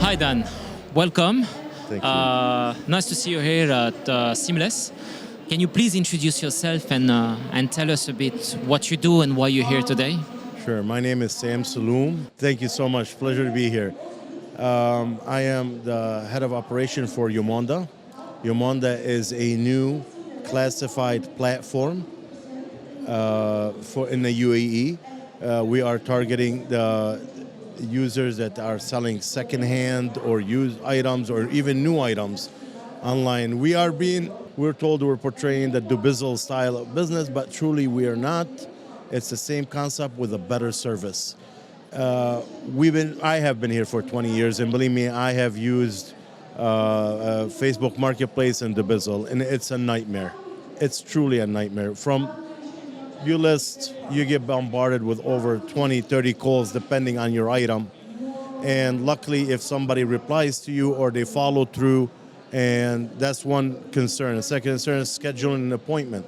Hi Dan, welcome. Thank you. Nice to see you here at Seamless. Can you please introduce yourself and tell us a bit what you do and why you're here today? Sure. My name is Sam Salloum. Thank you so much. Pleasure to be here. I am the head of operation for Umonda. Umonda is a new classified platform in the UAE. We are targeting the users that are selling secondhand or used items or even new items online. We're told we're portraying the Dubizzle style of business, but truly we are not. It's the same concept with a better service. I have been here for 20 years, and believe me, I have used Facebook Marketplace and Dubizzle, and it's a nightmare. It's truly a nightmare. You list, you get bombarded with over 20, 30 calls depending on your item. And luckily, if somebody replies to you or they follow through, and that's one concern. The second concern is scheduling an appointment.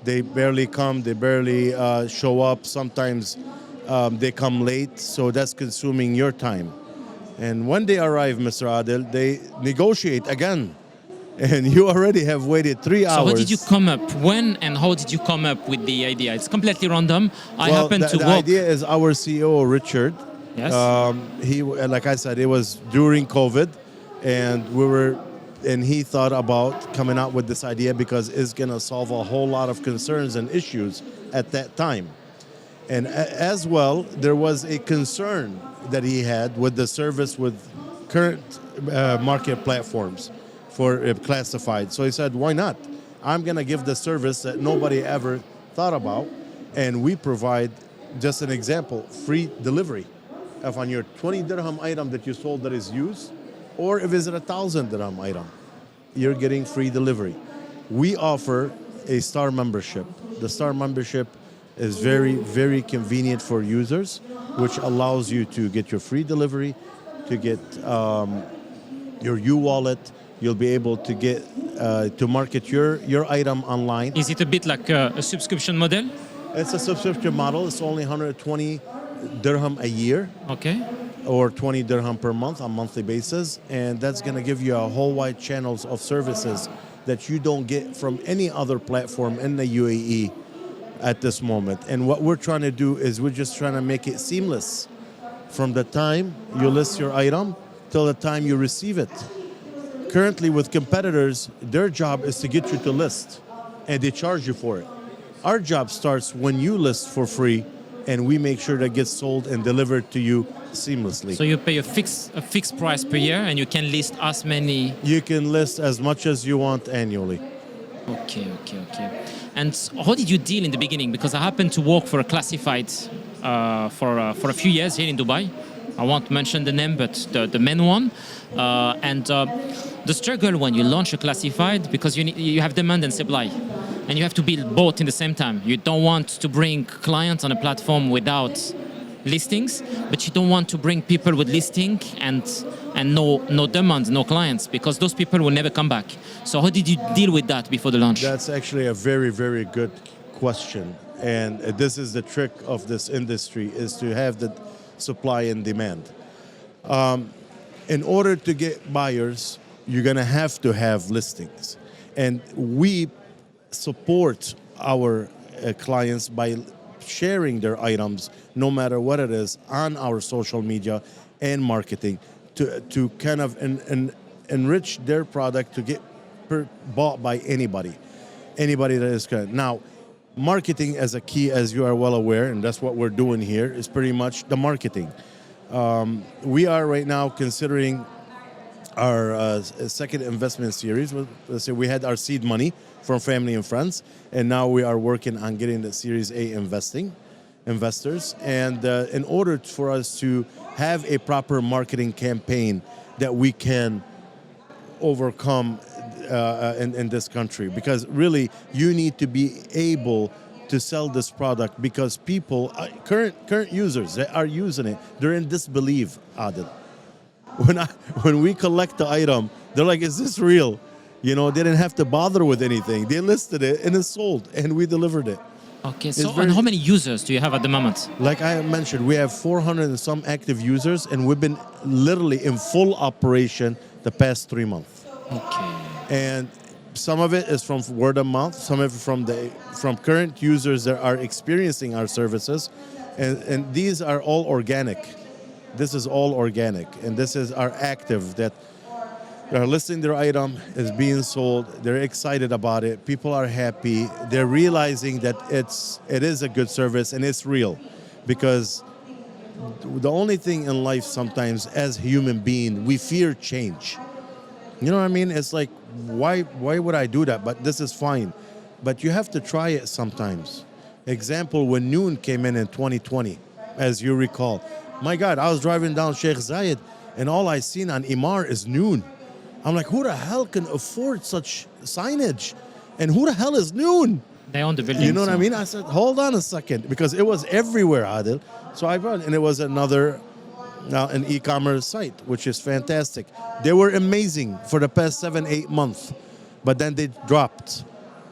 They barely come, they barely show up. Sometimes they come late, so that's consuming your time. And when they arrive, Mr. Adil, they negotiate again. And you already have waited 3 hours. So how did you come up? When and how did you come up with the idea? It's completely random. The idea is our CEO, Richard. Yes. He, like I said, it was during COVID, and he thought about coming out with this idea because it's going to solve a whole lot of concerns and issues at that time. And as well, there was a concern that he had with the service with current market platforms for classified. So he said, why not? I'm going to give the service that nobody ever thought about, and we provide, just an example, free delivery. If on your 20 dirham item that you sold that is used, or if it's a 1,000 dirham item, you're getting free delivery. We offer a Star membership. The Star membership is very, very convenient for users, which allows you to get your free delivery, to get your U-wallet. You'll be able to get to market your item online. Is it a bit like a subscription model? It's a subscription model. It's only 120 dirham a year. Okay. Or 20 dirham per month on a monthly basis. And that's going to give you a whole wide channels of services that you don't get from any other platform in the UAE at this moment. And what we're trying to do is we're just trying to make it seamless from the time you list your item till the time you receive it. Currently with competitors, their job is to get you to list, and they charge you for it. Our job starts when you list for free, and we make sure that gets sold and delivered to you seamlessly. So you pay a fixed price per year, and you can list as many. You can list as much as you want annually. Okay. And how did you deal in the beginning? Because I happened to work for a classified for a few years here in Dubai. I won't mention the name, but the main one. The struggle when you launch a classified, because you have demand and supply, and you have to build both in the same time. You don't want to bring clients on a platform without listings, but you don't want to bring people with listing and no demand, no clients, because those people will never come back. So how did you deal with that before the launch? That's actually a very, very good question. And this is the trick of this industry, is to have the supply and demand. In order to get buyers, you're going to have listings. And we support our clients by sharing their items, no matter what it is, on our social media and marketing to kind of enrich their product to get bought by anybody that is current. Now, marketing as a key, as you are well aware, and that's what we're doing here, is pretty much the marketing. We are right now considering our second investment series. Let's say we had our seed money from family and friends, and now we are working on getting the Series A investors. And in order for us to have a proper marketing campaign that we can overcome in this country, because really you need to be able to sell this product, because people, current users that are using it, they're in disbelief, Adil. When we collect the item, they're like, is this real? You know, they didn't have to bother with anything. They listed it and it's sold, and we delivered it. Okay, It's so very- and how many users do you have at the moment? Like I mentioned, we have 400 and some active users, and we've been literally in full operation the past 3 months. Okay. And some of it is from word of mouth, some of it from current users that are experiencing our services, and these are all organic. This is all organic, and this is our active that they're listing their item is being sold. They're excited about it. People are happy. They're realizing that it is a good service and it's real, because the only thing in life sometimes as human being we fear change. You know what I mean? It's like why would I do that? But this is fine. But you have to try it sometimes. Example, when Noon came in 2020, as you recall, my God, I was driving down Sheikh Zayed and all I seen on Imar is Noon. I'm like, who the hell can afford such signage? And who the hell is Noon? They own the building. You know what I so- mean? I said, hold on a second, because it was everywhere, Adil. So I brought, and it was another, an e-commerce site, which is fantastic. They were amazing for the past 7-8 months, but then they dropped.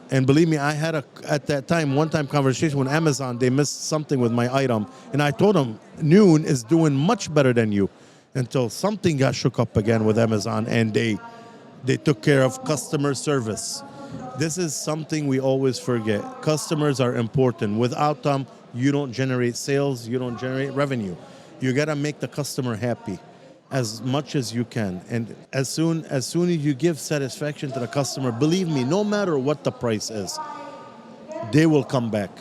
And believe me, I had at that time, one-time conversation with Amazon. They missed something with my item, and I told them, Noon is doing much better than you, until something got shook up again with Amazon, and they took care of customer service. This is something we always forget. Customers are important. Without them, you don't generate sales, you don't generate revenue. You gotta make the customer happy as much as you can. And as soon as you give satisfaction to the customer, believe me, no matter what the price is, they will come back.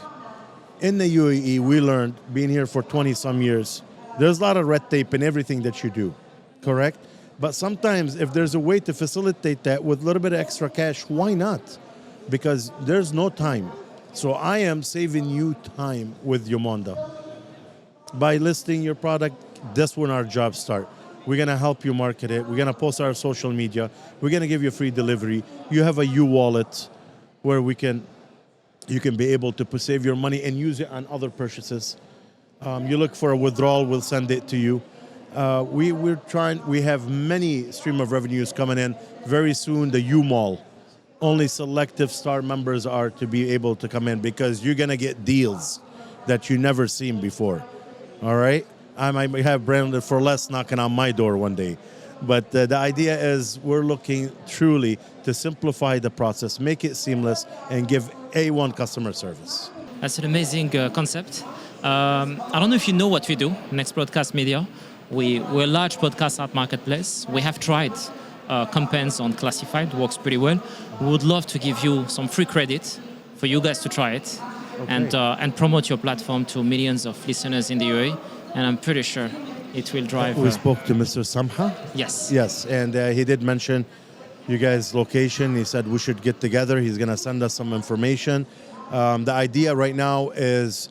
In the UAE, we learned, being here for 20 some years, there's a lot of red tape in everything that you do, correct? But sometimes if there's a way to facilitate that with a little bit of extra cash, why not? Because there's no time. So I am saving you time with Umonda. By listing your product, that's when our jobs start. We're gonna help you market it. We're gonna post our social media. We're gonna give you free delivery. You have a U-wallet where you can be able to save your money and use it on other purchases. You look for a withdrawal, we'll send it to you. We have many stream of revenues coming in. Very soon, the U-Mall. Only selective Star members are to be able to come in, because you're gonna get deals that you never seen before. All right? I might have Brandon for less knocking on my door one day. But the idea is we're looking truly to simplify the process, make it seamless, and give A1 customer service. That's an amazing concept. I don't know if you know what we do, Next Broadcast Media. We're a large podcast art marketplace. We have tried campaigns on classified, works pretty well. We would love to give you some free credit for you guys to try it, and promote your platform to millions of listeners in the UAE. And I'm pretty sure it will drive. We spoke to Mr. Samha. Yes. Yes, and he did mention you guys' location. He said we should get together. He's going to send us some information. The idea right now is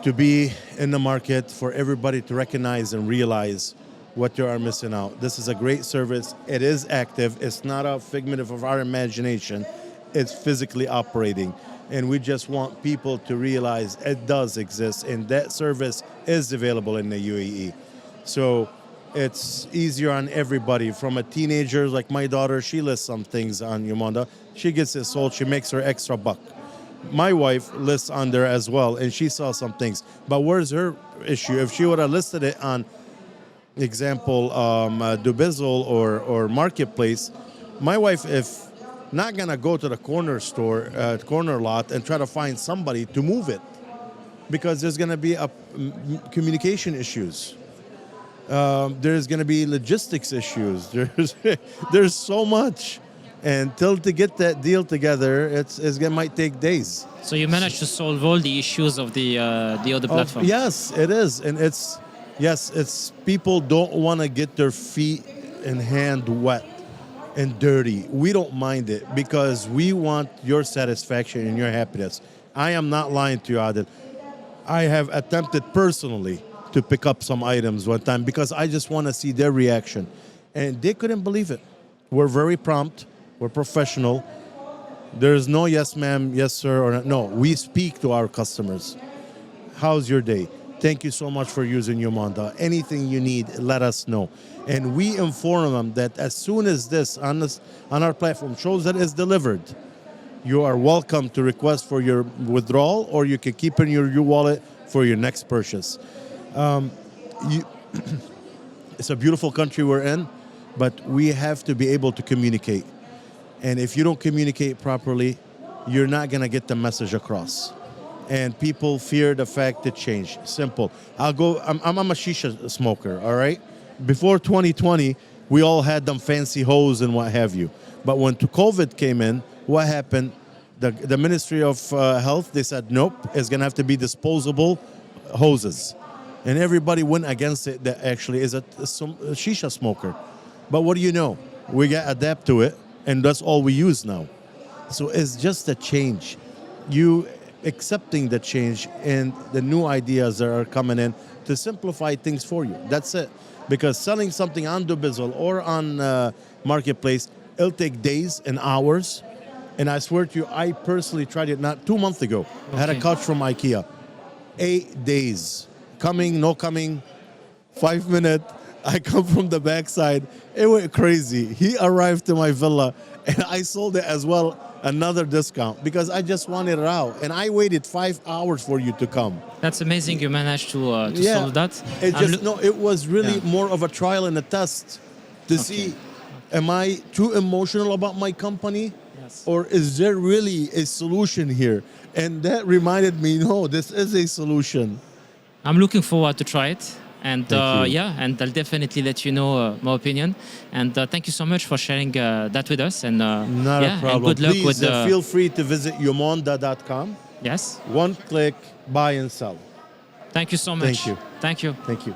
to be in the market for everybody to recognize and realize what you are missing out. This is a great service. It is active. It's not a figment of our imagination. It's physically operating. And we just want people to realize it does exist, and that service is available in the UAE. So it's easier on everybody, from a teenager like my daughter. She lists some things on Umonda. She gets it sold. She makes her extra buck. My wife lists on there as well, and she saw some things. But where's her issue? If she would have listed it on, example, Dubizzle or Marketplace, my wife, if not gonna go to the corner store, corner lot, and try to find somebody to move it, because there's gonna be communication issues. There's gonna be logistics issues. There's so much. And to get that deal together, it might take days. So you managed to solve all the issues of the other platform. Yes, it is, and it's people don't want to get their feet and hand wet and dirty. We don't mind it, because we want your satisfaction and your happiness. I am not lying to you, Adil. I have attempted personally to pick up some items one time, because I just want to see their reaction, and they couldn't believe it. We're very prompt. We're professional. There's no yes ma'am, yes sir, or no. We speak to our customers. How's your day? Thank you so much for using Umonda. Anything you need, let us know. And we inform them that as soon as this on our platform shows that it's delivered, you are welcome to request for your withdrawal, or you can keep in your wallet for your next purchase. You, it's a beautiful country we're in, but we have to be able to communicate. And if you don't communicate properly, you're not going to get the message across. And people fear the fact to change. Simple. I'm a shisha smoker, all right? Before 2020, we all had them fancy hose and what have you. But when COVID came in, what happened? The Ministry of Health, they said, nope, it's going to have to be disposable hoses. And everybody went against it that actually is a shisha smoker. But what do you know? We got adapt to it, and that's all we use now. So it's just a change. You accepting the change and the new ideas that are coming in to simplify things for you. That's it. Because selling something on Dubizzle or on Marketplace, it'll take days and hours. And I swear to you, I personally tried it not 2 months ago. I had a couch from IKEA. 8 days. Coming, no coming, 5 minutes. I come from the backside. It went crazy. He arrived to my villa and I sold it as well, another discount, because I just wanted it out. And I waited 5 hours for you to come. That's amazing. You managed to solve that. It was really more of a trial and a test to see, am I too emotional about my company? Yes. Or is there really a solution here? And that reminded me, no, this is a solution. I'm looking forward to try it. And Thank you. and I'll definitely let you know my opinion. And thank you so much for sharing that with us. And Not a problem. And good luck Please with feel free to visit umonda.com. Yes. One click, buy and sell. Thank you so much. Thank you. Thank you. Thank you.